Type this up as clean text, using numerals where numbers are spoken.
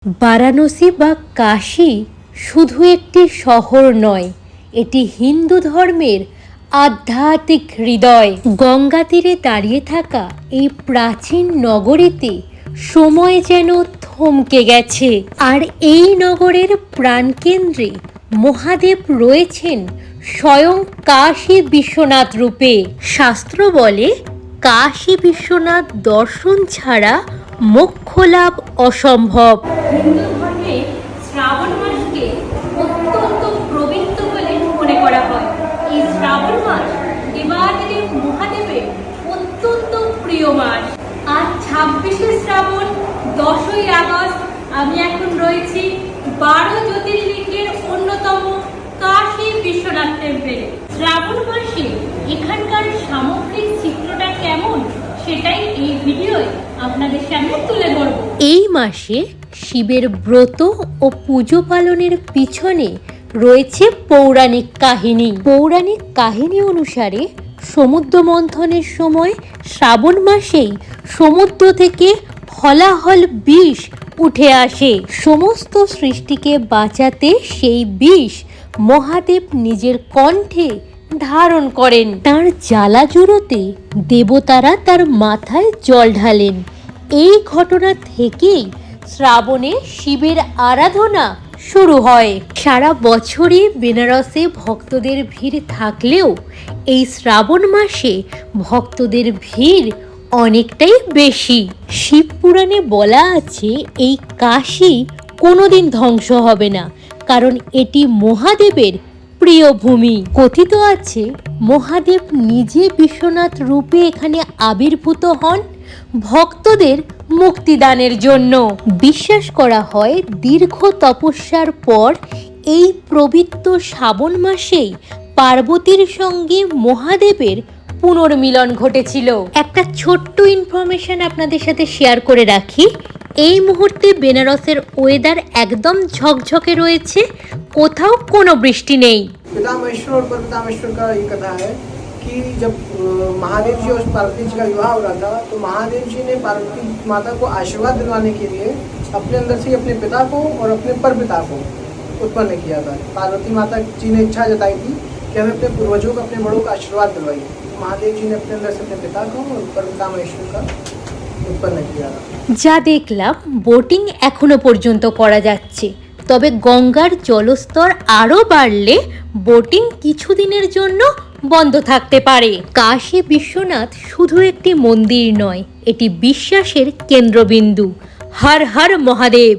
বারাণসী বা কাশী শুধু একটি শহর নয়, এটি হিন্দু ধর্মের আধ্যাত্মিক হৃদয়। গঙ্গা তীরে দাঁড়িয়ে থাকা এই প্রাচীন নগরীতে সময় যেন থমকে গেছে। আর এই নগরের প্রাণকেন্দ্রে মহাদেব রয়েছেন স্বয়ং কাশী বিশ্বনাথ রূপে। শাস্ত্র বলে কাশী বিশ্বনাথ দর্শন ছাড়া মোক্ষ লাভ অসম্ভব। হিন্দু ধর্মে শ্রাবণ মাসকে অত্যন্ত পবিত্র বলে মনে করা হয়। এই শ্রাবণ মাস দেবাদিদেব মহাদেবের অত্যন্ত প্রিয় মাস। আজ 26শে শ্রাবণ, 10ই আগস্ট। আমি এখন রয়েছি 12 জ্যোতির্লিঙ্গের অন্যতম কাশী বিশ্বনাথ টেম্পলে। শ্রাবণ মাসে এখানকার সামগ্রিক চিত্রটা কেমন সেটাই এই ভিডিওয় আপনাদের সামনে তুলে ধরব। এই মাসে শিবের ব্রত ও পুজো পালনের পিছনে রয়েছে পৌরাণিক কাহিনী। পৌরাণিক কাহিনী অনুসারে সমুদ্র মন্থনের সময় শ্রাবণ মাসেই সমুদ্র থেকে হলাহল বিষ উঠে আসে। সমস্ত সৃষ্টিকে বাঁচাতে সেই বিষ মহাদেব নিজের কণ্ঠে ধারণ করেন। তার জ্বালা জুড়োতে দেবতারা তার মাথায় জল ঢালেন। এই ঘটনা থেকেই শ্রাবণে শিবের আরাধনা শুরু হয়। সারা বছরই বেনারসে ভক্তদের ভিড় থাকলেও এই শ্রাবণ মাসে ভক্তদের ভিড় অনেকটাই বেশি। শিব পুরাণে বলা আছে এই কাশী কোনোদিন ধ্বংস হবে না, কারণ এটি মহাদেবের প্রিয় ভূমি। কথিত আছে মহাদেব নিজে বিশ্বনাথ রূপে এখানে আবির্ভূত হন ভক্তদের মুক্তিদানের জন্য। বিশ্বাস করা হয় দীর্ঘ তপস্যার পর এই পবিত্র শ্রাবণ মাসেই পার্বতীর সঙ্গে মহাদেবের পুনর্মিলন ঘটেছিল। একটা ছোট্ট ইনফরমেশন আপনাদের সাথে শেয়ার করে রাখি। এই মুহূর্তে বেনারসের ওয়েদার একদম ঝকঝকে রয়েছে, কোথাও কোনো বৃষ্টি নেই। पितामहेश्वर और परपितामहेश्वर का ये कथा है कि जब महादेव जी और पार्वती जी का विवाह हो रहा था, तो महादेव जी ने पार्वती माता को आशीर्वाद दिलवाने के लिए अपने अंदर से अपने पिता को और अपने परपिता को उत्पन्न किया था। पार्वती माता जी ने इच्छा जताई थी कि हमें अपने पूर्वजों को, अपने बड़ों का आशीर्वाद दिलवाइए। महादेव जी ने अपने अंदर से अपने पिता को और परपितामहेश्वर का उत्पन्न किया था। যা দেখলাম বোটিং এখনো পর্যন্ত করা যাচ্ছে, তবে গঙ্গার জলস্তর আরও বাড়লে বোটিং কিছুদিনের জন্য বন্ধ থাকতে পারে। কাশী বিশ্বনাথ শুধু একটি মন্দির নয়, এটি বিশ্বাসের কেন্দ্রবিন্দু। হর হর মহাদেব।